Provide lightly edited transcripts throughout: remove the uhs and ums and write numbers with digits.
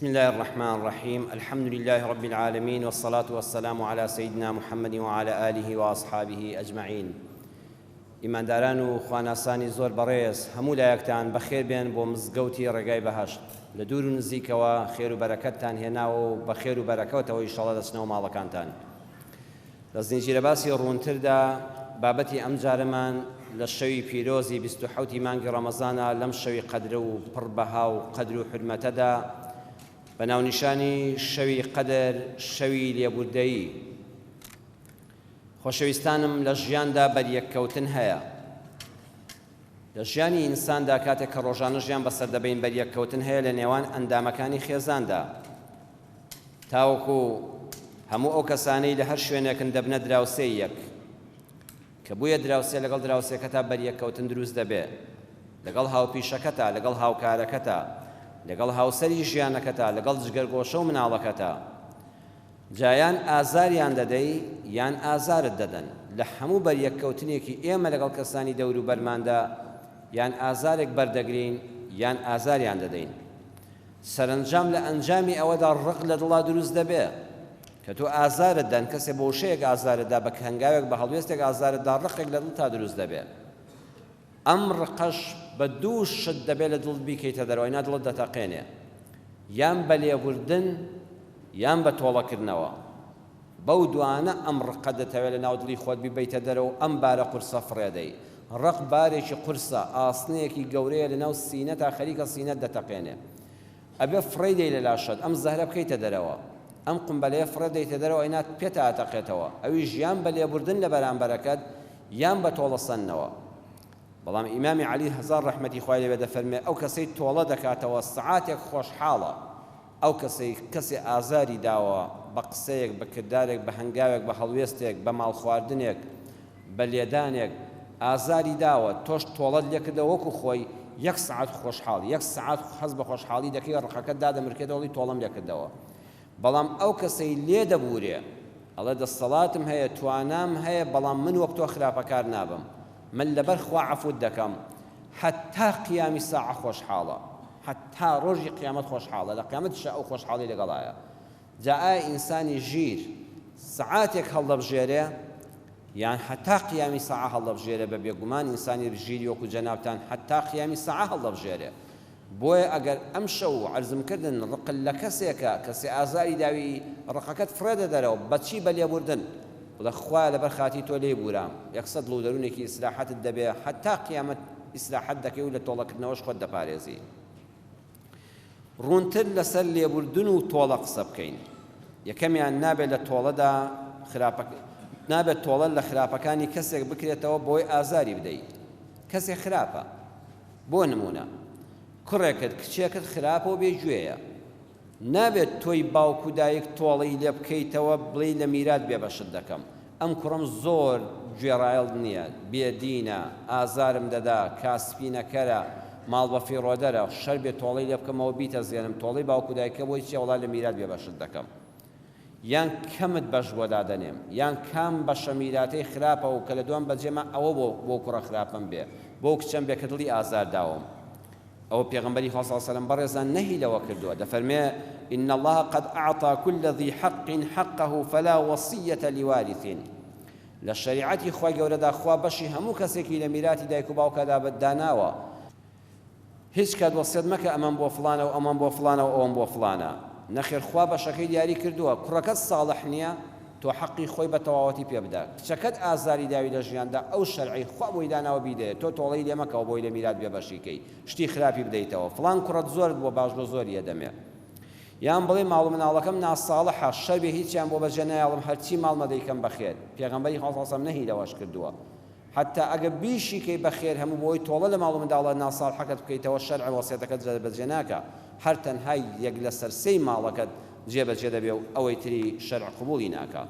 بسم الله الرحمن الرحيم الحمد لله رب العالمين والصلاة والسلام على سيدنا محمد وعلى آله وأصحابه أجمعين إيمان داران و خواناسانی زۆر بەڕێز هەموو لایەکتان بەخێر بێن بۆ مزگەوتی ڕێگای بەهەشت لە دوور و نزیکەوە خێر و بەرەکەتتان هێناوە و بە خێر و بەرەکەوتەوە ئینشەڵڵا دەچنەوە ماڵەکانتان. لە زنجیرە باسی ڕوونتردا بابەتی ئەم جارەمان لە شەوی پیرۆزی 27 مانگی ڕەمەزانە لەم شەوی قەدرە و پڕبەها و قەدر و حورمەتەدا بە ناونیشانی شەوی قەدر شەوی لێبوردەیی. خۆشەویستانم لە ژیاندا بەریەککەوتن هەیە. لە ژیانی ئینساندا کاتێک کە ڕۆژانە ژیان بەسەر دەبین بەریەککەوتن هەیە لە نێوان ئەندامەکانی خێزاندا، تاوەکو هەموو ئەو کەسانەی لە هەر شوێنێکن دەبنە دراوسێ یەک کە بوویە دراوسێ لەگەڵ دراوسێکەتا بەریەککەوتن دروست دەبێ، لەگەڵ هاوپیشەکەتا، لەگەڵ هاوکارەکەتا، لەگەڵ هاوسەری ژیانەکەتا، لەگەڵ جگەرگۆشە و مناڵەکەتا. جایان ئازاریان دەدەی یان ئازارت دەدەن. لە هەموو بەریەککەوتنێکی ئێمە لەگەڵ کەسانی دەور و بەرماندا یان ئازارێک بەردەگرین یان ئازاریان دەدەین. سەرنجام لە ئەنجامی ئەوەدا ڕق لە دڵا دروست دەبێ کە تۆ ئازارت دەن، کەسێ بۆ شەیەک ئازارتدا، بە هەنگاوێک بە هەڵوێستێک ئازارتدا ڕقێک لە دڵ تا دروست دەبێ. ئەم ڕقەش بە دوو شت دەبێت لە دڵت بیکەیتە دەرەوە، نا دڵت دەتەقێنێ، یان بە لێبوردن یان بە تۆڵەکردنەوە. بەو دوانە ئەم ڕقە دەتەوێت لە ناو دڵی خۆت بیبەیتە دەرەوە و ئەم بارە قورسە فڕێدەی. ڕق بارێکی قورسە، ئاسنەیەکی گەورەیە لە ناو سینە تا خەریکە سینەت دەتەقێنێ. ئەبێ فڕێدەی لە لاشت، ئەم زەهرە بکەیتە دەرەوە، ئەم قمبەلەیە فڕێدەیتە دەرەوە، ئەینات پێتە ئاتەقێتەوە. ئەویش یان بە لێبوردن لە بەرامبەرەکەت یان بە تۆڵەسەنەوە. بەڵام ئیمامی عەلی هەزار ڕەحمەتی خوای لێبێ دەفەرمێ ئەو کەسەی تۆڵە دەکاتەوە سەعاتێک خۆشحاڵە، ئەو کەسێ ئازاری داوە بە قسەیەک، بە کردارێک، بە هەنگاوێک، بە هەڵوێستێک، بە ماڵ خواردنێک، بە لێدانێک ئازاری داوە، تۆش تۆڵەت لێکردەوە وەکو خۆی، یەک سەعات خۆشحاڵ، یەک سەعات حەز بە خۆشحاڵی دەکەی، ڕقەکەت دادەمرکێتەوەڵی تۆڵەم لێکردەوە. بەڵام ئەو کەسەی لێ دەبورێ ئەڵێ دەسەڵاتم هەیە، توانام هەیە، بەڵام من وەک تۆ خراپەکار نابم، من لەبەر خوا عەفوت دەکەم، حتا قیامی ساعە خۆشحاڵە، حتا ڕۆژی قیامەت خۆشحاڵە، لە قیامەتیشە ئەو خۆشحاڵی لەگەڵایە. جا ئایا ئینسانی ژیر سەعاتێک هەڵدەبژێرێ یان حتا قیامی ساعە هەڵدەبژێرێ؟ بە بێگومان ئینسانی ژیری وەکو جەنابتان حتا قیامی ساعە هەڵدەبژێرێ. بۆیە ئەگەر ئەم شەو عەرزمکردن ڕقل لە کەسێکە، کەسێ ئازاری داوی ڕقەکەت فڕێدە دەرەوە، بەچی بە لێبوردن، بڵێ خوا لەبەر خاتی تۆ لێ بورام، 100 لەو دەروونێکی ئیسراحەتت دەبێ، حتا قیامەت ئیسراحەت دەکەی و لە تۆڵەکردنەوەش خۆت دەپارێزی. ڕوونتر لەسەر لێبوردن و تۆڵە قسە بکەین. یەکەمیان نابێت لە تۆڵەدا نابێت تۆڵە لە خراپەکانی کەسێک بکرێتەوە بۆی ئازاری بدەیت. کەسێک خراپە، بۆ نمونە کوڕێکت کچێکت خراپە و بێگوێیە، نابێت تۆی باوکو دایک تۆڵی لێ بکەیتەوە بڵێ لە میرات بێبەشت دەکەم، ئەم کوڕم زۆر گوێڕایەڵ نییە، بێدینە، ئازارم دەدا، کاسپینەکەرە، ماڵ بە فیڕۆدەرە، شەر بێ تۆڵی لێ بکەمەوە بیتە زێنم، تۆڵی باوکو دایکە بۆی چێ وڵا لە میرات بێبەشت دەکەم. یان کەمت بەش بۆ دادەنێم، یان کام بەشە میراتەی خراپە و کە لە دوام بەجێمە ئەوە بۆ کوڕە خراپم بێ، بۆ کچەم بێ کە دڵی ئازار داوم. ئەوە پێغەمبەری خوا صلی الله علیه و سلم بەڕێزان نەهی لەوە کردووە، دەفەرمێ إن الله قد أعطى كل ذي حق حقه فلا وصية لوارث. لە شەریعەتی خوای گەورەدا خوا بەشی هەموو کەسێکی لە میراتی دایک و باوکەدا داناوە، هیچ کات وەسیەت مەکە ئەمەم بۆ فڵانە و ئەمەم بۆ فڵانە و ئەوەم بۆ فڵانە. نەخێر خوا بەشەکەی دیاری کردووە، کوڕەکەت ساڵح نییە تۆ حەقی خۆی بە تەواوەتی پێ بدە، کچەکەت ئازاری داوی لە ژیاندا ئەو شەرعی خوا بۆی داناوە بیدەیە، تۆ تۆڵەی لێ مەکەوە بۆی لە میرات بێبەشیکەی، شتی خراپی بدەیتەوە، فڵان کوڕەت زۆرت بۆ باش بۆ زۆریە دەمێ. یان بڵێ ماڵ مناڵەکەم ناساڵحە، شەر بێ هیچیان بۆ بەجێ نایاڵم، هەرچی ماڵ مەدەیکەم بەخێر. پێغەمبەری خوا صلی الله علیه و سلم نەهی لەوەش کردووە، حتا ئەگە بیشیکەی بەخێر هەموو بۆی تۆڵە لە ماڵ منداڵە ناساڵحەکەت بکەیتەوە، شەرع وەسیەتەکەت بەجێ ناکە، هەر تەنها یەک لە سەرسەی ماڵەکەت جێبەجێ دەبێ و ئەوەی تری شەرع قبوڵی ناکە.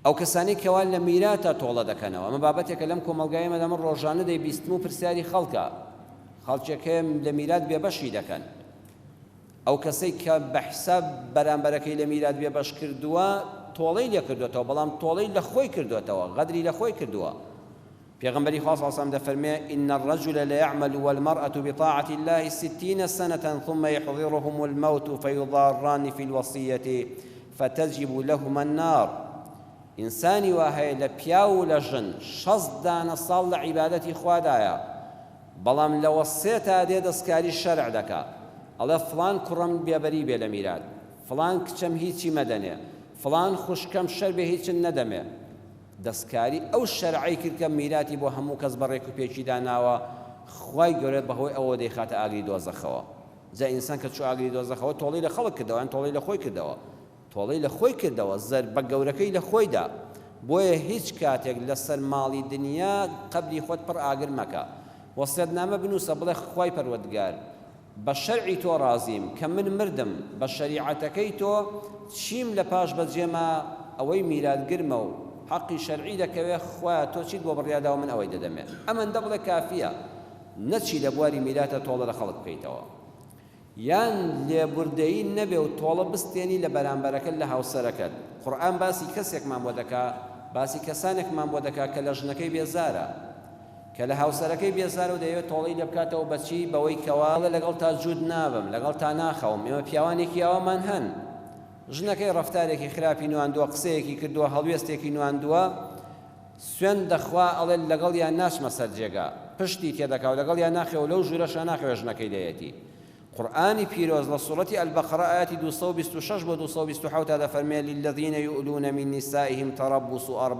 ئەو کەسانی کەوان لە میراتە تۆڵە دەکەنەوە، ئەمە بابەتێکە لەم کۆمەلگایەمەدا من ڕۆژانە دەیبیستم و پرسیاری خەڵکە، خەڵکێکەیە لە میرات بێبەشی دەکەن. ئەو کەسەی کە بە حساب بەرامبەرەکەی لە میرات بێبەش کردووە تۆڵەی لێ کردوێتەوە، بەڵام تۆڵەی لە خۆی کردوێتەوە، غەدری لە خۆی کردووە. پێغەمبەری خوا صلی الله علیه و سلم دەفەرمێ إن الرجل ليعمل والمرأة بطاعة الله 60 سنة ثم يحضرهم الموت فيضاران في الوصية فتجب لهما النار. ئینسانی وا هەیە لە پیا و لە ژن 60 ساڵ لە عیبادەتی خوادایە، بەڵام لە وەسیەتا دێ دەستکاری شەرع دەکا، ئەڵێ فڵان کوڕم بێبەری بێ لە میرات، فڵان کچەم هیچی مەدەنێ، فڵان خوشکەم شەر بێ هیچن نەدەمێ. دەستکاری ئەو شەرعی کرد کە میراتی بۆ هەموو کەس بەڕێک و پێکی داناوە، خوای گەورە بەهۆی ئەوە دەیخاتە ئاگری دۆزەخەوە. جا ئینسان کە چوو ئاگری دۆزەخەوە تۆڵی لە خەڵک کردەوە، یان تۆڵی لە خۆی کردەوە، تۆڵی لە خۆی کردەوە، زەر بە گەورەکەی لە خۆیدا. بۆیە هیچ کاتێک لەسەر ماڵی دنیا قەبری خۆت پڕ ئاگر مەکە. وەسیەتنامە بنووسە بڵێ خوای پەروەردگار بە شەرعی تۆ ڕازیم کە من مردم بە شەریعەتەکەی تۆ چیم لە پاش بەجێمە ئەوەی میراتگرمە و حەقی شەرعی دەکەوێ، خوایە تۆ چیت بۆ بڕیادا و من ئەوەی دەدەمێ. ئەمەندە بڵێ کافیە، نەچی لە بواری میراتە تۆڵە لە خەڵک بکەیتەوە، یان لێبوردەیی نەبێ و تۆڵە بستێنی لە بەرامبەرەکەت لە هاوسەرەکەت. قورئان باسی کەسێکمان بۆ دەکا، باسی کەسانێکمان بۆ دەکا کە لە ژنەکەی بێزارە، کە لە هاوسەرەکەی بێزار و دەیەوێت تۆڵەی لێ بکاتەوە بەچی بەوەی کەواڵە لەگەڵ تا جوود نابم، لەگەڵ تا ناخەوم. ئێمە پیاوانێکی ئەوەمان هەن، ژنەکەی ڕەفتارێکی خراپی نواندووە، قسەیەکی کردووە، هەڵوێستێکی نواندووە، سوێن دەخوا ئەڵێ لەگەڵ یان ناچمە سەر جێگا، پشتی تێدەکا و لەگەڵ یان ناخەوە، لەو ژوورەشە ناخەوێ ژنەکەی دەیەتی. قورآنی پیرۆز لە سوورەتی البەقرە ئاەتی 226 بۆ 227 دەفەرمێ للذین یؤلون من نسائهم تربص 4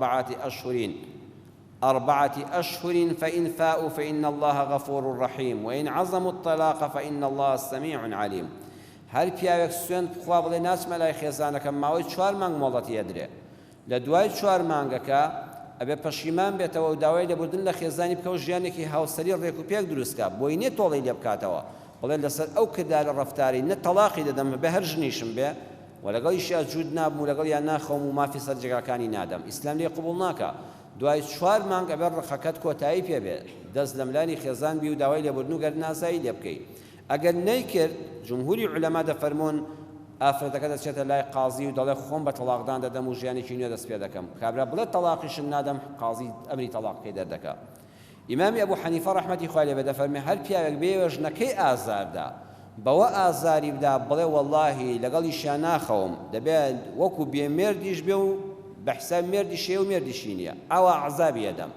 أشهر فإن فاءوا فإن الله غفور رحيم وإن عزموا الطلاق فإن الله سميع عليم. هەر پیاوێک سوێن بخوا بڵێ ناچمە لای خێزانەکەم ماوەی 4 مانگ مۆڵەتی ئەدرێ، لە دوای 4 مانگەکە ئەبێ پەشیمان بێتەوە و داوای لێبوردن لە خێزانی بکە و ژیانێکی هاوسەری ڕێک و پێک دروستکە، بۆی نێ تۆڵەی لێ بکاتەوە بڵێ لەسەر ئەو کردارە ڕەفتاری نە تەلاقی دەدەم بە هەر ژنیشم بێ و لەگەڵیشیا جوود نابم و لەگەڵ یان ناخەوم و مافی سەر جێگاکانی نادەم. ئیسلام لێ قبوڵ ناکە. دوای 4 مانگ ئەبێ ڕخەکەت کۆتایی پێبێ، دەست لە ملانی خێزان بی و داوای لێبوردن و گەرناسایی لێ بکەیت. ئەگەر نەیکرد جمهوری عولەما دەفەرمۆن ئافرەتەکە دەچێتە لای قازی و دەڵێ خۆم بە تەلاقدان دەدەم و ژیانێکی نوێ دەست پێ دەکەم. کابرا بڵێ تەلاقیشم نادەم، قازی ئەمری تەلاقەکەی دەردەکا. ئیمامی ئەبوو حەنیفە ڕەحمەتی خوای لێ بێ دەفەرمێ هەر پیاوێک بێ ژنەکەی ئازاردا بەوە ئازاری بدا بڵێ وەڵڵاهی لەگەڵیشیان ناخەوم، دەبێت وەکو بێمێردیش بێ و بەحساب مێردی شێ و مێردیشی نییە، ئەوە عەزابی ئەدەم.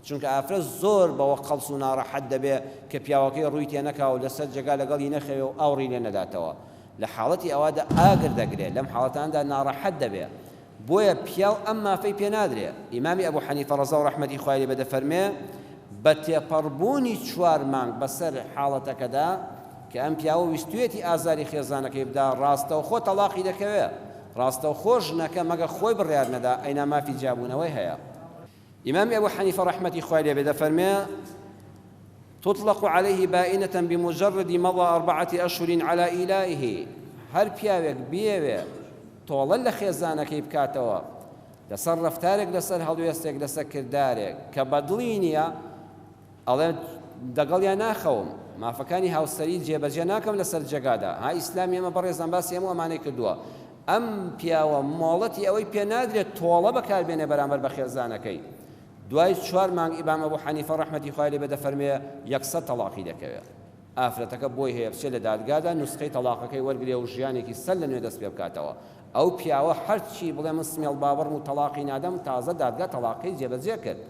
چونکە ئافرەت زۆر بەوە قەڵس و ناڕەحەت دەبێ کە پیاوەکەی ڕووی تێ نەکا و لەسەر جێگا لەگەڵی نەخەوێ و ئاوڕی لێ نەداتەوە. لە حاڵەتی ئەوەدا ئاگر دەگرێت، لەم حاڵەتاندا ناڕەحەت دەبێ، بۆیە پیاو ئەم مافەی پێ نادرێ. ئیمامی ئەبوو حەنیفە ڕەزا و ڕەحمەتی خوای لێ بێ دەفەرمێ بە تێپەڕبوونی 4 مانگ بەسەر حاڵەتەکەدا کە ئەم پیاوە ویستوێتی ئازاری خێزانەکەی بدا، ڕاستەوخۆ تەلاقی دەکەوێت، ڕاستەوخۆ ژنەکە مەگە خۆی بڕیار نەدا ئەینا مافی جیابوونەوەی هەیە. إمام أبو حنيفة رحمة خوالي بدا فرمي تطلق عليه بائنة بمجرد مضى 4 أشهر على إيلائه. هر پیاوێک بێوێ تۆڵە لە خێزانەکەی بکاتەوە لەسەر ڕەفتارێک، لەسەر هەڵوێستێک، لەسەر کردارێک کە بەدڵی نییە، ئەڵێ دەگەڵیان ناخەوم، مافەکانی هاوسەری جێبەجێ ناکەم لەسەر جێگادا. ها ئیسلامی ئێمە بەڕێزان باسی هەموو ئەمانەی کردووە. ئەم پیاوە مۆڵەتی ئەوەی پێ نادرێت تۆڵە بەکاربێنێ بەرامبەر بە خێزانەکەی. دوای 4 مانگ ئیمام ئەبوو حەنیفە ڕەحمەتی خوای لێ بێ دەفەرمێ 100 تەلاقی دەکەوێت. ئافرەتەکە بۆی هەیە بچێت لە دادگادا نوسخەی تەلاقەکەی وەرگرێ و ژیانێکی سەر لە نوێ دەست پێ بکاتەوە. ئەو پیاوە هەرچی بڵێ من سمێڵ باوەڕم و تەلاقی نادەم، تازە دادگا تەلاقەی جێبەجێ کرد.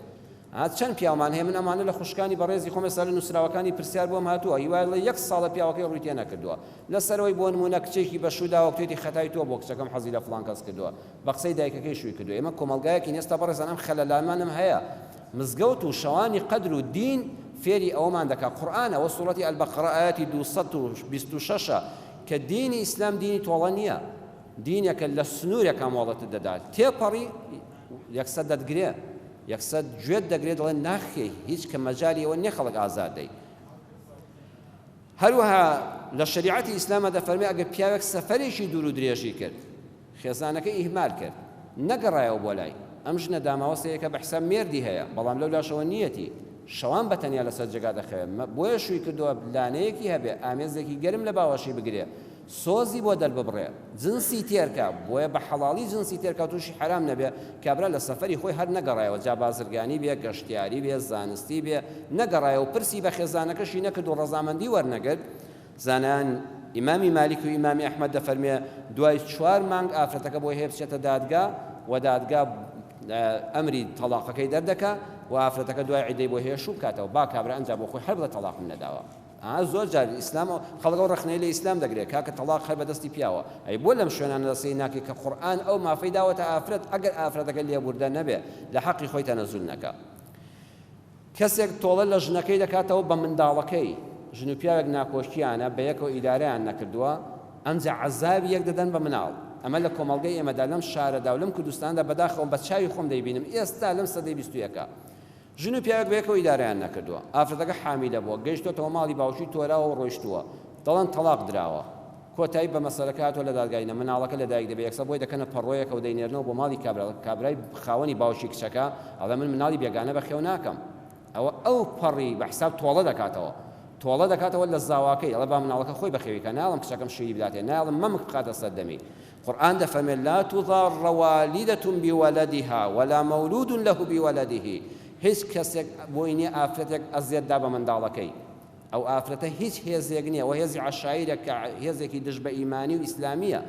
چەند پیاومان هەیە، من ئەمانە لە خوشکانی بەڕێزی خۆم ێستا لە نووسراوەکانی پرسیار بۆم هاتووە، هیوای لە 1 ساڵە پیاوەکەی ڕووی تێ نەکردووە، لەسەرەوەی بۆ نمونە کچێکی بەشووداوە کتێتی خەتای تۆ بۆ کچەکەم حەزی لە فڵان کەس کردووە، بە قسەی دایکەکەی شووی کردووە. ئێمە کۆمەلگایەکی ئێستا بەڕێزان ئەم خەلەلانمانم هەیە. مزگەوت و شەوانی قەدر و دین فێری ئەوەمان دەکات. قورئانە وە سوورەتی البەقرە ئاەتی 226 کە دینی ئیسلام دینی تۆڵە نییە، دینێکە لە سنوورێکە مۆڵەتت دەدات، تێپەڕی 100 دەتگرێ، 100 گوێت دەگرێت، دەڵێن ناخێ هیچ کە مەجالی ئەوە نییە خەڵک ئازاد دەی. هەروەها لە شریعەتی ئیسلامە دەفەرمێ ئەگەر پیاوێک سەفەرێکی دوور و درێژی کرد، خێزانەکەی ئیهمال کرد، نەگەڕایەوە بۆ لای ئەم ژنە داماوەستەیەکە بە حساب مێردی هەیە، بەڵام لەو لاشەوە نیەتی شەوان بەتەنیا لەسەر جێگا دەخەوێت، بۆیە شووی کردووە لانەیەکی هەبێ ئامێزێکی گەرم لە باوەشی بگرێ، سۆزی بۆ دەرببڕێ جنسی تێرکە بۆیە بە حەڵاڵی جنسی تێرکە تووشی حرام نەبێ کابرا لە سەفەری خۆی هەر نەگەڕایەوە جا بازرگانی بێ گەشتیاری بێ زانستی بێ نەگەڕایەوە پرسی بە خێزانەکەشی نەکرد و ڕەزامەندی وەرنەگرت زانان ئیمامی مالیک و ئیمامی ئەحمەد دەفەرمێ دوای 4 مانگ ئافرەتەکە بۆی هەیە بچێتە دادگا و دادگا ئەمری تەلاقەکەی دەردەکا و ئافرەتەکە دوای عیدەی بۆ هەیە شوو بکاتەوە با کابرا ئەنجا بۆ خۆی هەر بڵێ تەلاقم نەداوە زۆر جار ئیسلام خەڵک و ڕخنەی لە ئیسلام دەگرێت کاکە تەلاق هەر بەدەستی پیاوە ئەی بۆ لەم شوێنانە دەسەی ناکەی کە قورئان ئەو مافەی داوەتە ئافرەت ئەگەر ئافرەتەکە لێبوردە نەبێ لە حەقی خۆی تەنەزول نەکا کەسێک تۆڵە لە ژنەکەی دەکاتەوە بە منداڵەکەی ژن و پیاوێک ناکۆشیانە بە یەکەوە ئیدارەیان نەکردووە ئەمجا عەزابی یەک دەدەن بە مناڵ ئەمە لە کۆمەڵگەی ئێمەدا لەم شارەدا و لەم کوردستاندا بەداخەوە بە چاوی خۆم دەیبینم ئێستا لەم سەدەی 21 ژن و پیاوێک بە یەکەوە ئیدارەیان نەکردووە ئافرەتەکە حامیلە بووە گەیشتۆتەوە ماڵی باوکی تۆراوە و ڕۆیشتووە دەڵێن تەلاق درراوە کۆتایی بە مەسەلەکە هاتووە لە دادگاینە مناڵەکە لە دایک دەبێت یەکسە بۆی دەکەنە پەڕۆیەکە و دەینێرنەوە بۆ ماڵی کابرای خاوەنی باوکی کچەکە ئەڵێ من مناڵی بێگانە بەخێو ناکەم ئەو پەڕی بە حساب تۆڵە دەکاتەوە تۆڵە دەکاتەوە لە زاواکەی ئەڵێ با مناڵەکە خۆی بەخێویکە ناڵم کچەکەم شیری بداتێ ناڵم مەمک بخاتە سەردەمی قورئان دەفەرمێت لا تضار والدة بولدها ولا مولود له بولده هیچ کەسێک بۆی نییە ئافرەتێک ئەزیێتدا بە منداڵەکەی ئەو ئافرەتە هیچ هێزێک نییە و هێزی عەشایرە کە هێزێکی دژ بە ئیمانی و ئیسلامیە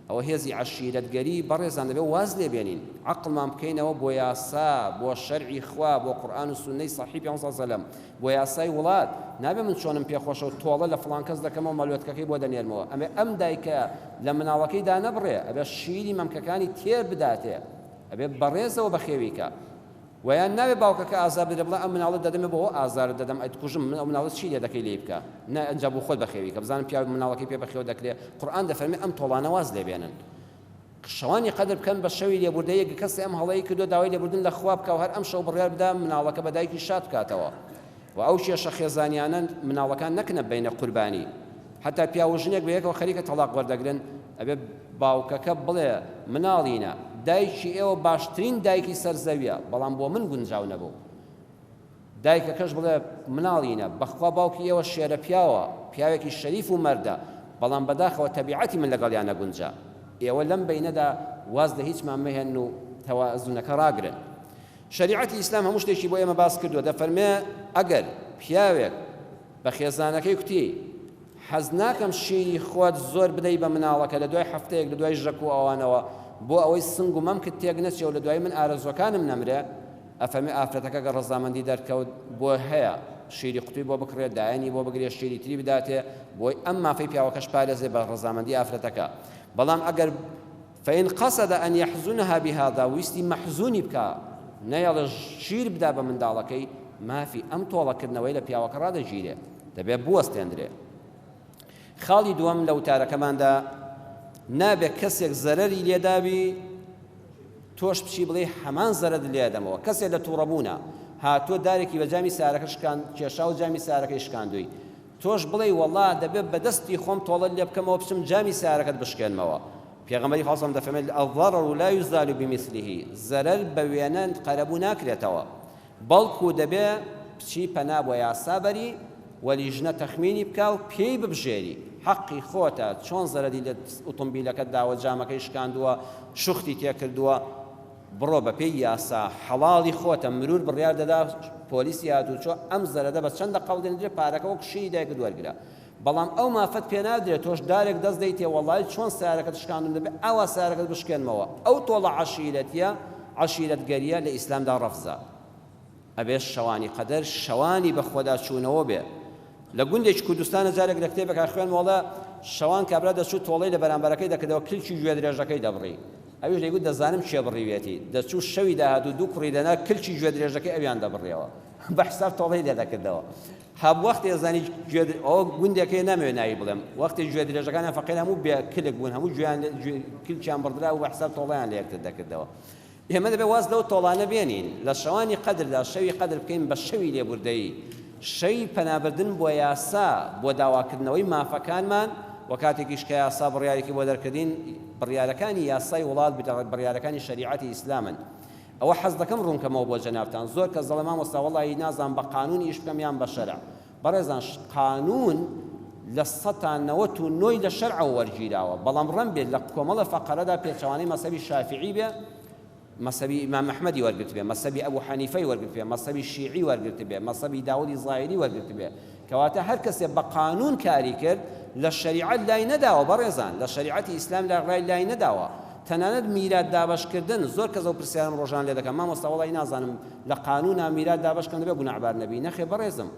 ئەوە هێزی عەشیرەتگەری بەڕێزان دەبێت واز لێبێنین عەقڵمان بکەینەوە بۆ یاسا بۆ شەرعی خوا بۆ قورئان و سوننەی صەحیح پێغەمبەر صلی الله علیه و سلم بۆ یاسای وڵات نابێ من چۆنم پێخۆشە و تۆڵە لە فڵان کەس دەکەمەوە مەلوێتکەکەی بۆ دەنێرمەوە ئەمێ ئەم دایکە لە مناڵەکەیدا نەبڕێ ئەبێ شیری مەمکەکانی تێر بداتێ ئەبێ بەڕێزەوە بەخێویکە ویان ناوێ باوکەکە ئازار بدە بڵێ ئەم مناڵت دەدەمێ بۆ ئازار دەدەم ئەی کوژم من ئەو مناڵت چی لێ دەکەی لێ بکە نە ئەنجا بۆ خۆت بەخێویکە بزانم پیاوی مناڵەکەی پێ بەخێو دەکرێت قورئان دەفەرمێ ئەم تۆڵانە واز لێبێنن شەوانی قەدر بکەن بە شەوی لێبوردەیەک کەسی ئەم هەڵەیە کردو داوای لێبوردن لە خوا بکە و هەر ئەم شەو بڕیار بدا مناڵەکە بە دایکی شاد بکاتەوە و ئەو کێشە خێزانیانە مناڵەکان نەکنە بینە قوربانی حتا پیا و ژنێک بە یەکەوە خەریکە تەلاق وەردەگرن ئەبێ باوکەکە بڵێ مناڵینە دایکی ئێوە باشترین دایکی سەرزەویە بەڵام بۆ من گونجاو نەبوو دایکەکەش بڵێ مناڵینە بەخوا باوکی ئێوە شێرە پیاوە پیاوێکی شەریف و مەردە بەڵام بەداخەوە تەبیعەتی من لەگەڵیان نەگونجا ئێوە لەم بینەدا واز لە هیچمان مەهێن و تەوازونەکە ڕاگرن شریعەتی ئیسلام هەموو شتێکی بۆ ئێمە باس کردووە دەفەرمێ ئەگەر پیاوێک بە خێزانەکەی کوتی حەز ناکەم شیری خۆت زۆر بدەی بە مناڵەکە لە دوای هەفتەیەک لە دوای ژەک و ئەوانەوە بۆ ئەوەی سنگ و مەمکت تێک نەچێ و لە دوای من ئارەزوەکانم نەمرێ ئەفەرمێ ئافرەتەکە گە ڕەزامەندی دەرکەوت بۆ هەیە شیری قوتوی بۆ بکڕێت دایانی بۆ بگرێت شیری تری بداتێ بۆی ئەم مافەی پیاوەکەش پارێزێ بە ڕەزامەندی ئافرەتەکە بەڵام ئەگەر فإن قصد أن يحزنها بهذا ويستي محزوني بكا نيال شير بدا بمنداڵەکەی مافی ئەم تۆڵەکردنەوەی لە پیاوەکە ڕادەگیرێ دەبێت بوەستێنرێ خاڵی دووەم لە وتارەکەماندا نابێت کەسێک زەرەری لێدابی تۆش بچی بڵێ هەمان زەرەر لێدەمەوە کەسێک لە تووڕەبوونە هاتۆ دارێکی بە جامی سارەکە شکاند کێشا و جامی سارەکەی شکاندووی تۆش بڵێ وەڵا دەبێت بەدەستی خۆم تۆڵە لێ بکەمەوە بچم جامی سارەکەت بشکێنمەوە پێغەمبەری خۆسەم دەفەرمێت الضرر لا يزال بمثله زەرەر بە وێنە قەرەبوو ناکرێتەوە بەڵکو دەبێت بچی پەنا بۆ یاسابەری وەلیژنە تەخمینی بکە و پێی ببژێری حەقی خۆتە چۆن زەرەری لە ئۆتۆمبیلەکەت داوە جامەکەی شکاندووە شوختی تێکردووە بڕۆ بە پێی یاسا حەڵاڵی خۆتە مرور بڕیار دەدا پۆلیسی هاتوو چۆ ئەم زەرەدە بە چەندە قەڵدێنرێ پارەکە وەک شیری دایکت وەرگرە بەڵام ئەو مافەت پێ نادرێت تۆش دارێک دەست دەیتێ وەڵای چۆن سارەکەت شکاندوم دەبێت ئەوە سارەکەت بشکێنمەوە ئەو تۆڵە عەشیرەتیە عەشیرەتگەریە لە ئیسلامدا ڕەفزە ئەبێ شەوانی قەدەر شەوانی بە خۆدا چوونەوە بێ لە گوندێکی کوردستانە جارێک لە کتێبێکا خوێن وەڵا شەوان کابرا دەچوو تۆڵەی لە بەرامبەرەکەی دەکردەوە کلکی گوێ درێژەکەی دەبڕی ئەویش دەیگوت دەزانم چێ بڕیوێتی دەچوو شەوی داهاتوو دوو کوڕی دەنا کلکی گوێ درێژەکەی ئەویان دەبڕیەوە بە حساب تۆڵەی لێ دەکردەوە هەب وەختی ئەزانی ئەوە گوندێکی نامەوێ ناوی بڵێم وەختی گوێ درێژەکانیان فەقیر هەموو بێ کلک بوون هەموو کلکیان بڕدرا و بە حساب تۆڵەیان لێ یەکتر دەکردەوە ئێمە دەبێ واز لەو تۆڵانە بێنین لە شەوانی قەدردا شەوی قەدر بکەین بە شەوی لێبوردەیی شەی پەنابردن بۆ یاسا بۆ داواکردنەوەی مافەکانمان و کاتێکیش کە یاسا بڕیارێکی بۆ دەرکردین بڕیارەکانی یاسای وڵات بڕیارەکانی شەریعەتی ئیسلامن ئەوە حەز دەکەم ڕوونکەمەوە بۆ جەنابتان زۆر کەس دەڵێ مامۆستا وەڵی نازانم بە قانون ئیش بکەم یان بە شەرع بەڕێزان قانون لە ١٩ لە شەرعەوە وەرگیراوە بەڵام ڕەن بێت لە کۆمەڵە فەقەرەدا پێچەوانەی مەسەبی شافعی بێ مەسەبی ئیمام ئەحمەدی وەرگرت بێ مەسەبی ئەبوو حەنیفەی وەرگرت بێ مەسەبی شیعی وەرگرت بێ مەسەبی داوودی زاهیری وەرگرت بێ کەواتە هەر کەسێ بە قانون کاری کرد لە شەریعەت لای نەداوە بەڕێزان لە شەریعەتی ئیسلام لای نەداوە تەنانەت میرات دابەشکردن زۆر کەس ئەو پرسیارم ڕۆژان لێ دەکەم مامۆستا وەڵی نازانم لە قانونا میرات دابەشکردن دەبێ گوناحبار نەبی نەخێ بەڕێزم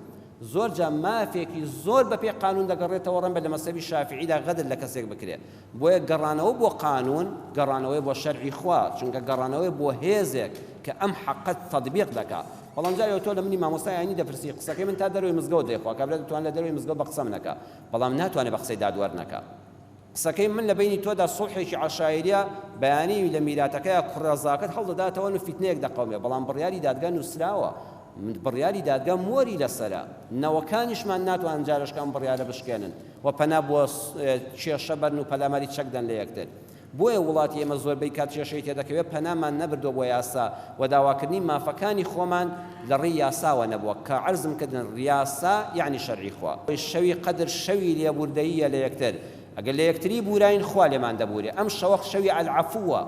زۆر جا مافێکی زۆر بە پێ قانون دەگەڕێتەوە ڕەن بە لە مەسەبی شافعیدا غەدر لە کەسێک بکرێت بۆیە گەڕانەوە بۆ قانون گەڕانەوەی بۆ شەرعی خوا چونکە گەڕانەوەی بۆ هێزێک کە ئەم حەقەت تەطبیق دەکات بەڵام جارێ تۆ لە منی مامۆستای ئاینی دەپرسی قسەکەی من تا دەروی مزگەوت دەیخوا کابرا دەتوانێت لە دەروی مزگەوت بە قسەم نەکا بەڵام ناتوانێت بە قسەی دادوەر نەکا قسەکەی من لە بینی تۆدا سوڵحێکی عەشایریە بەیانی لە میراتەکەیە کوڕەزاکەت هەڵدەداتەوە و فیتنەیەک دەقەومێ بەڵام بڕیاری دادگا نووسراوە بڕیاری دادگا مۆری لەسەرە نەوەکانیشمان ناتوانن جارشکان بڕیارە بشکێنن و پەنا بۆ کێشە بەرن و پەلاماری چەکدەن لە یەکتر بۆیە وڵاتی ئێمە زۆربەی کات کێشەی تێدەکەوێت پەنامان نەبردووە بۆ یاسا و داواکردنی مافەکانی خۆمان لە ڕێی یاساوە نەبووە کە عەرزم کردن یاسا یعنی شەرعی خوا شەوی قەدر شەوی لێبوردەییە لە یەکتر ئەگەر لە یەکتری بوراین خوا لێمان دەبورێ ئەم شەوە شەوی العەفووە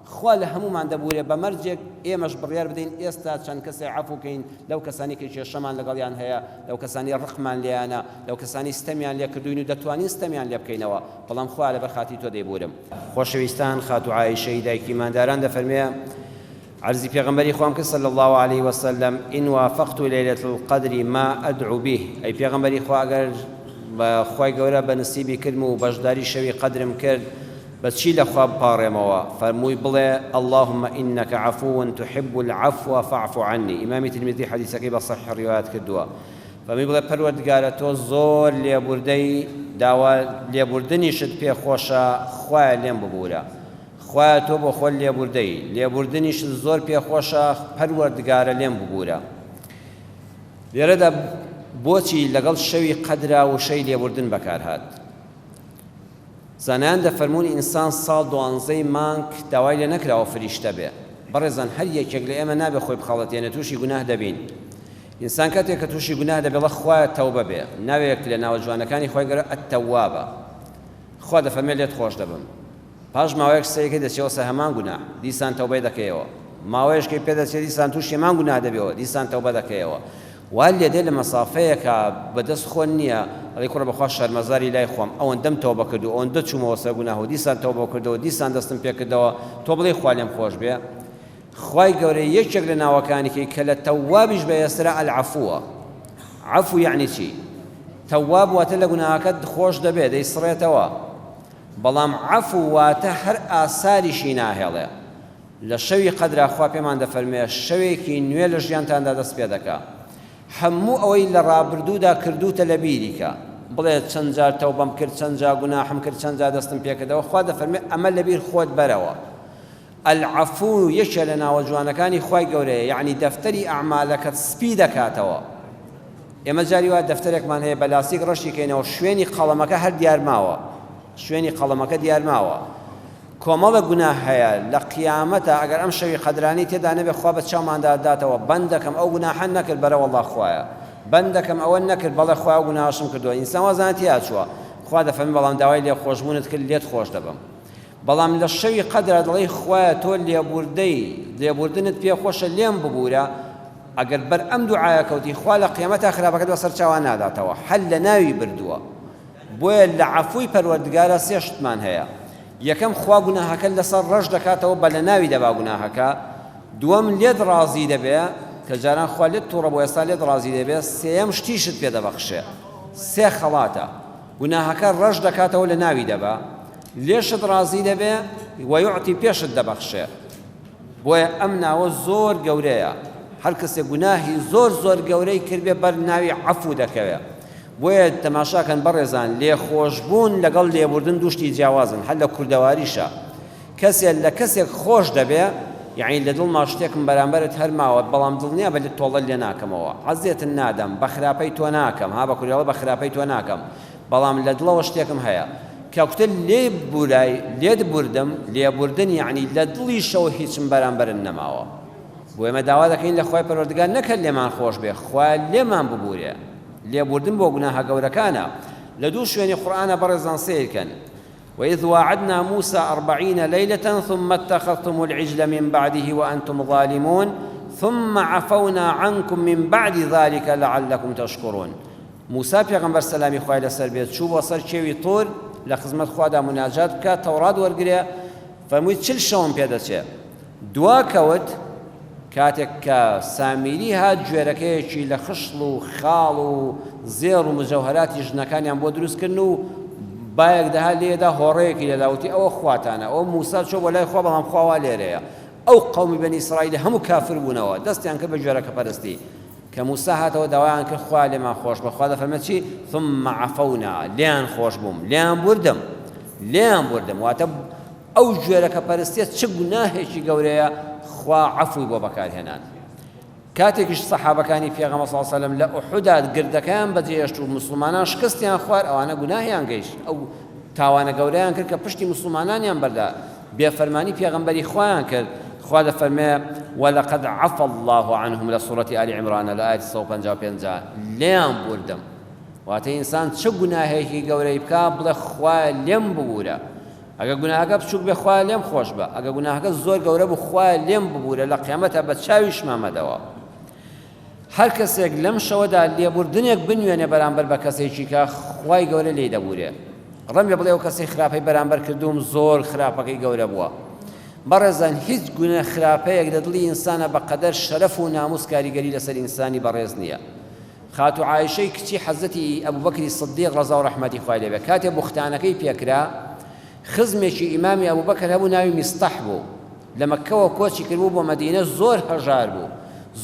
خوا لە هەمومان دەبورێ بە مەرجێک ئێمەش بڕیار بدەین ئێستا چەند کەسێ عەفوکەین لەو کەسانی کە کێشەمان لەگەڵیان هەیە لەو کەسانی ڕقمان لێیانە لەو کەسانی ستەمیان لێ کردوین و دەتوانین ستەمیان لێ بکەینەوە بەڵام خوا لەبەر خاتی تۆ دەیبورم خۆشەویستان خاتو عایشەی دایکی مانداران دەفەرمێ عرضی پێغەمبەری خوام کرد صلی الله عليه وسلم إن وافقت ليلة القدر ما أدعو به ئەی پێغەمبەری خوا ئەگەر بەخوای گەورە بە نسیبی کردم و بەشداری شەوی قەدرم کرد بەچی لە خوا بپاڕێمەوە فەرمووی بڵێ اللهم إنك عفو تحب العفو فاعف عني ئیمامی ترمذی حەدیثەکەی بە صحیح ڕیوایەت کردووە فەرمووی بڵێ پەروەردگارە تۆ زۆر لێبوردەی داوا لێبوردنیشت پێ خۆشە خوایە لێم ببوورە خوایە تۆ بۆ خۆت لێبوردنیشت زۆر پێ خۆشە پەروەردگارە لێم ببوورە لێرەدا بۆچی لەگەڵ شەوی قەدرا و شەی لێبوردن بەکارهات زانایان دەفەرمون ئینسان ساڵ 12 مانگ داوای لێ نەکراوە فریشتە بێ بەڕێزان هەر یەکێک لە ئێمە نابێ خۆی بخەڵەتێنێ تووشی گوناه دەبین ئینسان کاتێک کە تووشی گوناه دەبێ بڵێ خوایە تەوبە بێ ناوێت لە ناوە جوانەکانی خۆی گەورە ئەتەوابە خوا دەفەرمێ لێت خۆش دەبم پاش ماوەیەک سەرەکەی دەچێتەوە سەر هەمان گوناه دیسان تەوبەی دەکەیەوە ماوەیەشکەی پێ دەچێت دیسان تووشی هەمان گوناه دەبێەوە دیسان تەوبە دەکەیەوە وال لێدێ لە مەسافەیەکە بەدەست خۆن نییە ئەڵێ کوڕە بەخوا شەرمەزاری لای خۆم ئەوەندەم تەوبە کردو ئەوەندە چوومەوە سەر گوناه و دیسان تەوبە کردەوە دیسان دەستم پێ کردەوە تۆ بڵێ خوا لێم خۆش بێ خوای گەورە یەکێک لە ناوەکانێکی کە لە تەوابیش بەیەسرا العەفووە عەفو یعنی چی تەواب واتە لە گوناهەکەت خۆش دەبێت دەیسڕێتەوە بەڵام عەفو واتە هەر ئاساریشی ناهێڵێ لە شەوی قەدرا خوا پێمان دەفەرمێ شەوێکی نوێ لە ژیانتاندا دەست پێ دەکات هەموو ئەوەی لە ڕابردوودا کردوتە لە بیریکە بڵێ چەند جار تەوبەم کرد چەند جار گوناحم کرد چەند جار دەستم پێ کردەوە خوا دەفەرمێ ئەمە لەبیر خۆت بەرەوە العەفو یەکێ لە ناوە جوانەکانی خوای گەورەیە یعنی دەفتەری ئەعمالەکەت سپی دەکاتەوە ئێمە جاری وا دەفتەرێکمان هەیە بە لاستیک ڕەشی کەینەوە شوێنی قەڵەمەکە هەر دیارماوە شوێنی قەڵەمەکە دیارماوە کۆمەڵە گوناه هەیە لە قیامەتە ئەگەر ئەم شەوی قەدرانی تێدا نەبێ خوا بە چاوماندا داتەوە بەند دەکەم ئەو گوناحە نەکرد بەرە وەڵڵا خوایە بەند دەکەم ئەوە نەکرد بەڵێ خوا گوناهاشم کردووە ئینسان وەزانێت یا چووە خوا دەفەرمێ بەڵام داوای لێ خۆشبوونت کرد لێت خۆش دەبم بەڵام لە شەوی قەدرە دڵی خوایە تۆ لێبوردنت پێ خۆشە لێم ببوورە ئەگەر بەر ئەم دوعایە کەوتی خوا لە قیامەتە خراپەکەت بەسەر چاوان ناداتەوە هەل لە ناوی بردووە بۆیە لە عەفووی پەروەردگارە سێ شتمان هەیە یەکەم خوا گوناهەکە لەسەر ڕەش دەکاتەوە بە لە ناوی دەبا گوناهەکە دووەم لێت ڕازی دەبێ کە جاران خوا لێت تووڕە بۆ ئێستا لێت ڕازی دەبێ سێیەم شتیشت پێ دەبەخشێ سێ خەڵاتە گوناهەکە ڕەش دەکاتەوە لە ناوی دەبا لێشت ڕازی دەبێ وەیوعتی پێشت دەبەخشێ بۆیە ئەم ناوە زۆر گەورەیە هەر کەسێک گوناهی زۆر گەورەی کردبێ بەر ناوی عەفوو دەکەوێت بۆیە تەماشاکەن بەڕێزان لێخۆشبوون لەگەڵ لێبوردن دووشتی جیاوازن هەر لە کوردەواریشە کەسێک لە کەسێک خۆش دەبێ یعنی لە دڵما شتێکم بەرامبەرت هەرماوە بەڵام دڵنیە بە لێت تۆڵە لێ ناکەمەوە حەزێتن نادەم بە خراپەی تۆ ناکەم ها بە کوریاڵە بە خراپەی تۆ ناکەم بەڵام لە دڵەوە شتێکم هەیە کەوتە لێت بوردم لێبوردن یعنی لە دڵی شەوە هیچم بەرامبەرن نەماوە بۆ ئێمە داوا دەکەین لە خوای پەروەردگار نەکرد لێمان خۆش بێ خوا لێمان ببوورێ لێبوردن بۆ گوناهە گەورەکانە لدو شوێنی قورآنە بەڕێزان سیرکەن وإذ وعدنا موسى 40 ليلة ثم اتخذتم العجل من بعده وأنتم ظالمون ثم عفونا عنكم من بعد ذلك لعلكم تشكرون موسى پیغمبر سلامی خوای لەسەر بێت چوو بۆ سەر کێوی تۆر لە خزمەت خوادا مناجات بکات تەورات وەرگرێ فەرمووی 40 شەوم پێدەچێت دواکەوت کاتێک کە سامیری هات گوێرەکەیەکی لە خشڵ و خاڵ و زێڕ و مجەوهەراتی ژنەکانیان بۆ دروستکردن و بایەک دەها لێدا هۆڕەیەکی لەداوتی ئەوە خواتانە ئەو موسا چۆ بۆ لای خوا بەڵام خواوا لێرەیە ئەو قەومی بەنی ئیسرائیل هەموو کافر بوونەوە دەستیان کرد بە گوێرەکە پەرستی کە موسا هاتەوە داوایان کرد خوا لێمان خۆش بە خوا دەفەرمێت چی ثم عفونا لیان خۆش بووم لیان بردم واتە ئەو گوێرەکە پەرستێت چ گوناهێکی گەورەیە خوا عەفوی بۆ بەکارهێنان کاتێکیش سەحابەکانی پێغەمبەر صلی الله علیه و سلم لە ئوحودا گردەکەیان بەجێهێشت و موسڵمانان شکستیان خوارد ئەوانە گوناهیان گەیشت ئەو تاوانە گەورەیان کرد کە پشتی موسڵمانانیان بەردا بێفەرمانی پێغەمبەری خوایان کرد خوا دەفەرمێ ولقد عفى الله عنهم لە سوورەتی ئالی عیمران لە ئایەتی 155 لیان بردم واتە ئینسان چ گوناهێکی گەورەی بکات بڵێ خوا لێم ببوورە ئەگە گوناهەکە بچووک بێ خوا لێم خۆش بە ئەگە گوناهەکە زۆر گەورە بوو خوا لێم ببوورە لە قیامەتە بە چاویش مامەدەوە هەر کەسێک لەم شەوەدا لێبوردنێک بنوێنێ بەرامبەر بە کەسێکی کە خوای گەورە لێی دەبورێ ڕەنگە بڵێ ئەو کەسەی خراپەی بەرامبەر کردوم زۆر خراپەکەی گەورە بووە بەڕێزان هیچ گوناه خراپەیەک لە دڵی ئینسانە بەقەدەر شەرەف و ناموس کاریگەری لەسەر ئینسانی بەڕێز نییە خاتو عایشەی کچی حەزەتی ئەبوبەکری سیدیق ڕەزا و ڕەحمەتی خوای لێبێ کاتێ بوختانەکەی پێکرا خزمێکی ئیمامی ئەبوبەکر هەبوو ناوی میستەح بوو لە مەککەوە کۆچی کردبوو بۆ مەدینە زۆر هەژار بوو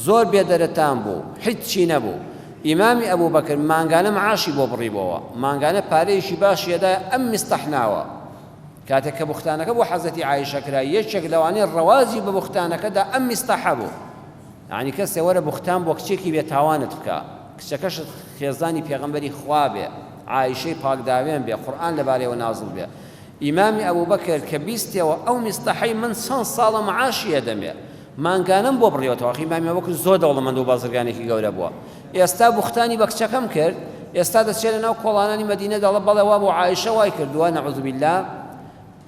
زۆر بێدەرەتان بوو هیچی نەبوو ئیمامی ئەبوبەکر مانگانە معاشی بۆ بڕیبەوە مانگانە پارەیەکی باشیەدا ئەم میستەح ناوە کاتێک کە بوختانەکە بۆ حەزەتی عایشە کرا یەکێک لەوانەیە ڕەوازی بە بوختانەکەدا ئەم میستەحە بوو یعنی کەسێ وەرە بوختان بۆ کچێکی بێتاوانت بکە کچەکەشت خێزانی پێغەمبەری خوا بێ عایشەی پاکداوێن بێ قورئان لەبارەیەوە نازڵ بێ ئیمامی ئەبوبەکر کە بیستەوە ئەو میستەحەی من چەند ساڵە معاشیە دەمێ مانگانم بۆ بڕیەوەتەوە ئیمامی ئەبوبەکر زۆر دەوڵەمەند و بازرگانێکی گەورە بووە ئێستا بوختانی بە کچەکەم کرد ئێستا دەچێت لەناو کۆڵانانی مەدینە دەڵێ بەڵێ وا بۆ عایشە وای کردووە نەعوذ بالله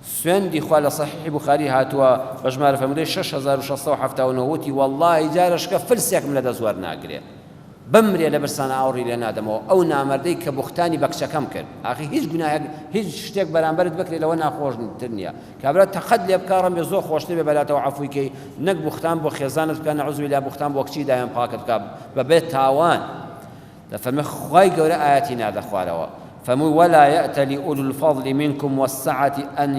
سوێندی خوا لە صحیحی بوخاری هاتووە بە ژمارە فەرموودەی 6679 وتی وەڵڵاهی جارەشکە فلسێکم لە دەست وەرناگرێ بمرێ لە برسانە ئاوڕی لێ نادەمەوە ئەو نامەردەی کە بوختانی بە کچەکەم کرد ئاخی هیچ گوناهێک هیچ شتێک بەرامبەرت بکرێت لەوە ناخۆشتر نییە کابرا تەقەت لێ بکە ڕەنگە زۆر خۆشتر بێ بەلاتەوە عەفویکەی نەک بوختان بۆ خێزانت بکە نەعوذ بالله بوختان بۆ کچی دایان پاکت بکە بەبێ تاوان دەفەرمێ خوای گەورە ئاەتی نادە خوارەوە فەرمووی ولا يأتل أولو الفضل منكم والسعة أن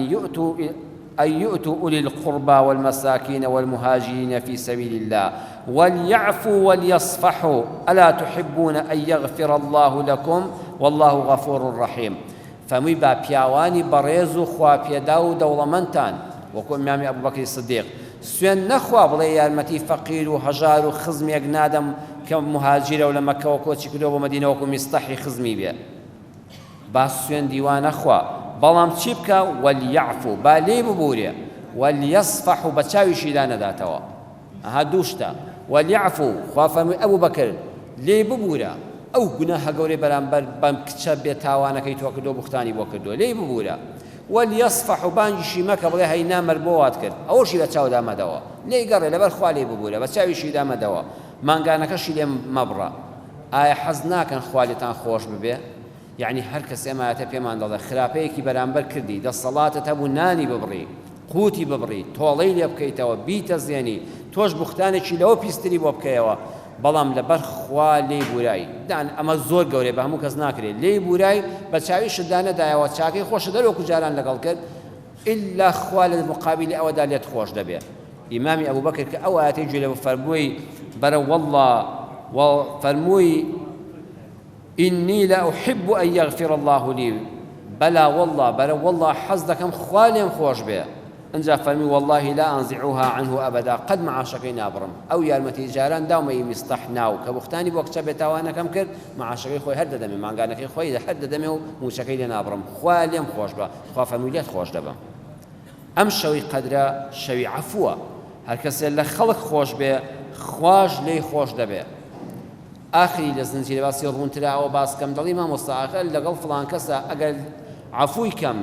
يؤتوا أولي القربى والمساكين والمهاجرين في سبيل الله وليعفوا وليصفحوا ألا تحبون أن يغفر الله لكم والله غفور رحيم فەرمووی با پیاوانی بەڕێز و خواپێدا و دەوڵەمەندتان وەکو ئیمامی ئەبوبەکری سیدیق سوێن نەخوا بڵێ یارمەتی فەقیر و هەژار و خزمێک نادەم کە مهاجرە و لە مەککەوە کۆچی کردەوە بۆ مەدینە وەکو میستەحی خزمی بێ با سوێن دیوان نەخوا بەڵام چی بکە وەلیعفو با لێ ببوورێ وەلیەصفەح و بە چاویشی لا نەداتەوە ئەها دوو شتە وەلیعفو خوا فەرمووی ئەبوبەکر لێ ببوورە ئەو گوناهە گەورەی بەرامبەر بەم کچە بێتاوانەکەی تۆ کردو بوختانی بۆ کردووە لێ ببوورە وەلیەصفەح و بانگیشی مەکە بڵێ هەی نامەرد بۆ وات کرد ئەوەشی لە چاودا مەدەوە لێی گەڕێ لەبەر خوا لێ ببوورە بە چاویشی دامەدەوە مانگانەکەشی لێ مەبڕە ئایا حەز ناکەن خوا لێتان خۆش ببێ یعنی هەر کەس ئێمایەتە پێمان دەڵێ خراپەیەکی بەرامبەر کردی دەسەڵاتت هەبوو نانی ببڕی قوتی ببڕی تۆڵەی لێ بکەیتەوە بیتە زێنی تۆش بوختانێکی لەوە پیستری بۆ بکەیەوە بەڵام لەبەر خوا لێی بورایی دان ئەمە زۆر گەورەی بە هەموو کەس ناکرێت لێی بورای بە چاویشتدا نەدایەوە چاکەی خۆشە دەرۆکو جاران لەگەڵ کرد ئللا خوا لە مقابلی ئەوەدا لێت خۆش دەبێت ئیمامی ئەبوبەکر کە ئەو ئاەتەی گوێ لێ فەرمووی بەرە وەڵڵا فەرمووی إني لا أحب أن يغفر الله لي بلا والله بلا والله حزدكم خواليم خوش به انجا فرمي والله لا أنزعها عنه أبدا قد معاشقي نابرم أو يارمتي جاران داوم يمستحناو كبختاني بوقت بتاوانا كم كر معاشقي خوي هرد دمي مانغانكي خوي هرد دمي وموشكي لنابرم خواليم خوش به خوا فرمي ليت خوش دبم أم شوي قدرة شوي عفوة هر كسي اللي خلق خوش به خواج لي خوش دبه ئاخری لە زنجیرە باسی ڕوونتراوە باسکەم دەڵی مامۆستا ئاخر لەگەڵ فڵان کەسە ئەگەر عەفووی کەم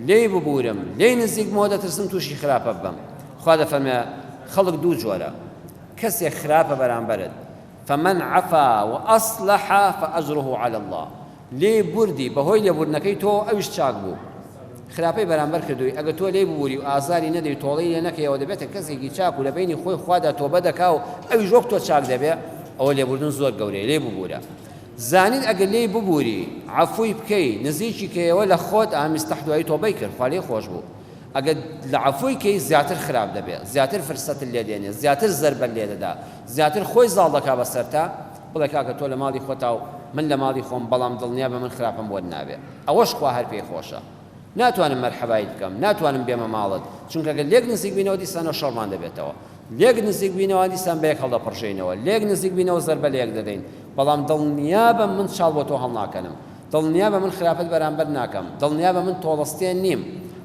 لێی ببورم لێی نزیکمەوە دەترسم تووشی خراپە بم. خوا دەفەرمێ خەڵک دوو جۆرە، کەسێک خراپە بەرامبەرت فمن عفا وأصلح فأجره على الله، لێ بوردی بەهۆی لێبوردنەکەی تۆ ئەویش چاک بوو، خراپەی بەرامبەر کردووی، ئەگە تۆ لێ ببووری و ئازاری نەدەی تۆڵەی لێ نەکەیەوە دەبێتە کەسێکی چاک و لە بینی خۆی خوادا تۆبە دەکا و ئەویش وەک تۆ چاک دەبێ، ئەوە لێبوردن زۆر گەورەیە، لێ ببوورە. زانین ئەگەر لێ ببووری عەفوی بکەی نزیکی کەیەوە لە خۆت ئامیستەح دوایی تۆبەی کرد، خوا لێ خۆش بوو. ئەگەر لە عەفوی کەی زیاتر خراپ دەبێت، زیاتر فرسەت لێ دێنێ، زیاتر زەربەل لێ دەدا، زیاتر خۆی زاڵ دەکا بەسەرتا، بڵێ کاکە تۆ لە ماڵی خۆتا و من لە ماڵی خۆم بەڵام دڵنیا بە من خراپم بۆ نابێ. ئەوەش خوا هەر پێی خۆشە. ناتوانم مەرحەبایت بکەم، ناتوانم بێمە ماڵت، چونکە ئەگەر لێک نزیک بینەوە دیسانەوە شەڕمان دەبێتەوە، لێک نزیک بینەوە دیسان بەیەک هەڵدەپڕژێنەوە، لێک نزیک بینەوە زەربە لێک دەدەین، بەڵام دڵنیا بە من چاڵ بۆ تۆ هەڵناکەنم، دڵنیا بە من خراپەت بەرامبەر ناکەم، دڵنیا بە من تۆڵەستێن نیم،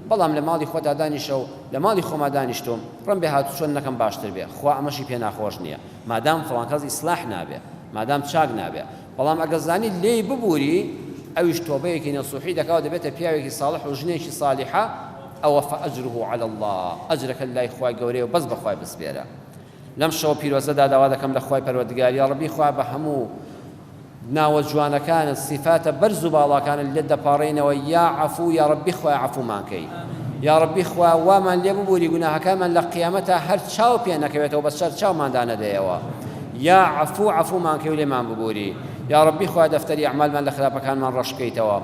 بەڵام لە ماڵی خۆتا دانیشە و لە ماڵی خۆما دانیشتۆم ڕم بێ هاتوو چۆن نەکەم باشتر بێ، خوا ئەمەشی پێ ناخۆش نییە، مادام فڵان کەس ئیسلاح نابێ، مادام چاک نابێ. بەڵام ئەگەر زانی لێی ببووری ئەویش تۆبەیەکی نەسوحی دەکا و دەبێتە پیاوێکی ساڵح و ژنێکی ساڵحە، ئەوە فەئەجره عەلی الله، ئەجرەکە لای خوای گەورەیە و بەس بە خوای بسپێرە. لەم شەوە پیرۆزەدا داوا دەکەم لە خوای پەروەردگار یا ڕەبی خوا بە هەموو ناوە جوانەکانت سیفاتە بەرز و باڵاکانت لێت دەپاڕێنەوە، یا عەفوو یا ڕەبی خوای عەفومان کەی، یا ڕەبی خوا وامان لێ ببووری گوناهەکانمان لە قیامەتە هەر چاو پێ نەکەوێتەوە بەس شەر چاوماندا نەدەیەوە، یا عەفوو عەفومان کەی و لێمان ببووری، یا ڕەبی خوا دەفتەری ئەعمالمان لە خراپەکانمان ڕەشکەیتەوە.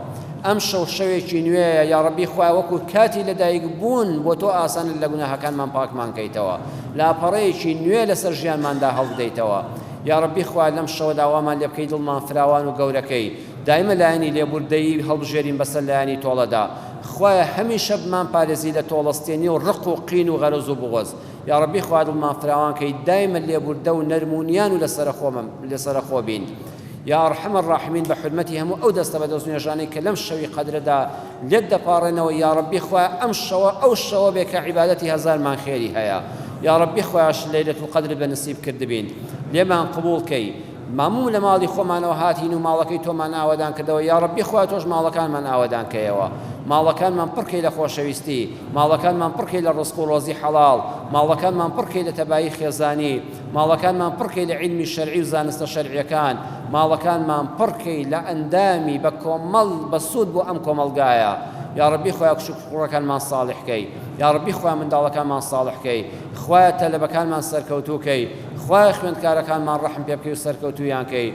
ئەم شەوێکی نوێیە یا ڕەبی خوا وەکو کاتی لەدایک بوون بۆ تۆ ئاسانت لە گوناهەکانمان پاکمان کەیتەوە، لاپەڕەیەکی نوێ لەسەر ژیانماندا هەڵبدەیتەوە. یا ڕەبی خوا لەم شەوە داوامان لێ بکەی دڵمان فراوان و گەورەکەی، دایمە لایەنی لێبوردەیی هەڵبژێرین بەسەر لایەنی تۆڵەدا، خوایە هەمیشە بمان پارێزی لە تۆڵەستێنی و ڕق و قین و غەرەز و بغۆز. یا ڕەبی خوا دڵمان فراوان کەی دایمە لێبوردە و نەرمونیان و لەسەرە خۆ بین. یا ئەرحەم الراحمین بە حورمەتی هەموو ئەو دەستە بە دەست نوێژانەی کە لەم شەوی قەدرەدا لێت دەپاڕێنەوە، یا ڕەبی خوا ئەم شەوە ئەو شەوە بێ کە عیبادەتی هەزارمان خێری هەیە، یا ڕەبی خوایش لەیلەتول القەدر بە نسیب کردبین، لێمان قبوڵ کەی. ماموو لە ماڵی خۆمانەوە هاتین و ماڵەکەی تۆمان ئاوەدان کردەوە، یا ڕەبی خوا تۆش ماڵەکانمان ئاوەدان کەیەوە، ماڵەکانمان پڕکەی لە خۆشەویستی، ماڵەکانمان پڕکەی لە ڕزق و ڕۆزی حەڵاڵ، ماڵەکانمان پڕکەی لە تەبایی خێزانی، ماڵەکانمان پڕکەی لە عیلمی شەرعی و زانستە شەرعیەکان، ماڵەکانمان پڕکەی لە ئەندامی بە کۆمەڵ بە سوود بۆ ئەم کۆمەڵگایە. یا ڕەبی خوای کوڕەکانمان ساڵحکەی، یا ڕەبی خوای منداڵەکانمان ساڵحکەی، خوایە تەلەبەکانمان سەرکەوتووکەی، خوای خوێندکارەکانمان ڕەحم پێ بکەی و سەرکەوتویان کەی.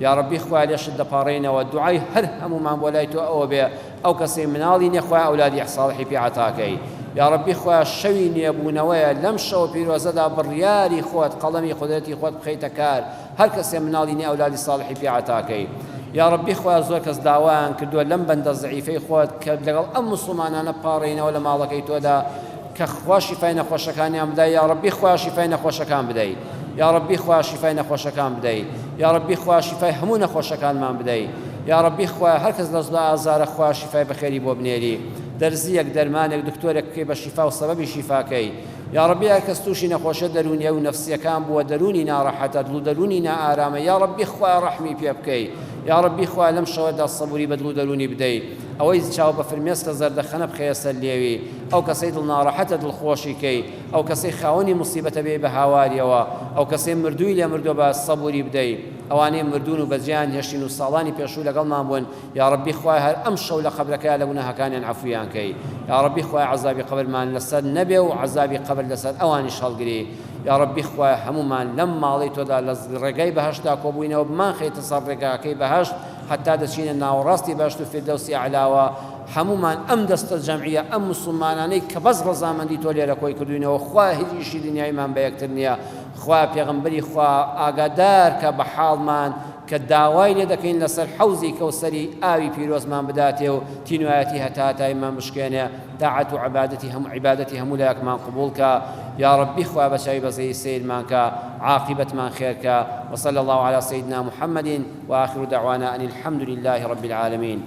یا ڕەبی خوای لێشت دەپاڕێنەوە، دوعای هەر هەمومان بۆ لای تۆ ئەوە بێ ئەو کەسەی مناڵی نییە خوای ئەولادی ساڵحی پێ عەتاکەی. یا ڕەبی خوای شەوی نێبوونەوەیە لەم شەوە پیرۆزەدا بڕیاری خۆت قەڵەمی قودرەتی خۆت بخەیتە کار، هەر کەسێ مناڵی نییە ئەولادی ساڵحی پێ عەتاکەی. یا ڕەبی خوا زۆر کەس داوایان کردووە لەم بەندە زەعیفەی خۆت کە لەگەڵ ئەم موسڵمانانە پاڕێنەوە لە ماڵەکەی تۆدا کە خوا شیفای نەخۆشەکانیان بدەی، یا ڕەبی خوا شیفای نەخۆشەکان بدەی، یا ڕەبی خوا شیفای نەخۆشەکان بدەی، یا ڕەبی خوا شیفای هەموو نەخۆشەکانمان بدەی، یا ڕەبی خوا هەر کەس لە زڵ ئازارە خوا شیفای بەخێری بۆ بنێری، دەرزیەک دەرمانێک دکتۆرێک بکەی بە شیفا و سەبەبی شیفاکەی. یا ڕەبی هەر کەس تووشی نەخۆشە دەرونیە و نەفسیەکان بووە دەرونی ناڕەحەتە دڵ و دەرونی نائارامە، یا ڕەبی خوا ڕەحمی پێ بکەی، یا ڕەبی خوا لەم شەوەدا سەبوری بە دڵ و دەرونی بدەی، ئەوەی چاو بە فرمێسکە زەردەخەنە بخەیە سەر لێوی، ئەو کەسەی دڵ ناڕەحەتە دڵخۆشی کەی، ئەو کەسەی خاوەنی موسیبەتە بێ بە هاواریەوە، ئەو کەسەی مردووی لێ مردووە بە سەبوری بدەی، ئەوانەی مردوون و بەجیان هێشتین و ساڵانی پێشوو لەگەڵمان بوون، یا ڕەبی خوای هەر ئەم شەو لە قەبرەکەیان لە گوناهەکانیان عەفویان کەی، یا ڕەبی خوای عەزابی قەبرمان لەسەر نەبێ و عەزابی قەبر لەسەر ئەوانیش هەڵگری، یا ڕەبی خوای هەمومان لەم ماڵی تۆدا لە ڕێگای بەهەشتا کۆبووینەوە بمان خەیتە سەر ڕێگاکەی بەهەشت حتا دەچینە ناوەڕاستی بەهەشت و فیردەوسی ئەعلاوە، هەمومان ئەم دەستە جەمعیە ئەم موسڵمانانەی کە بەس ڕەزامەندی تۆ لێرە کۆی کردوینەوە، خوا هیچ ئیشی دنیایمان بە یەکتر نییە، خوا پێغەمبەری خوا ئاگادار کە بە حاڵمان کە داوای لێ دەکەین لەسەر حەوزی کەوسەری ئاوی پیرۆزمان بداتێ و تینوایەتی هەتاتایمان بشکێنێ، تاعەت و عیبادەتی هەموو لایەکمان قبوڵکە، یا ڕەبی خوا بەچاوی بەزەی سیرمان کە، عاقبەتمان خێرکە. وصلى الله على سيدنا محمد وآخر دعوانا أن الحمد لله رب العالمين.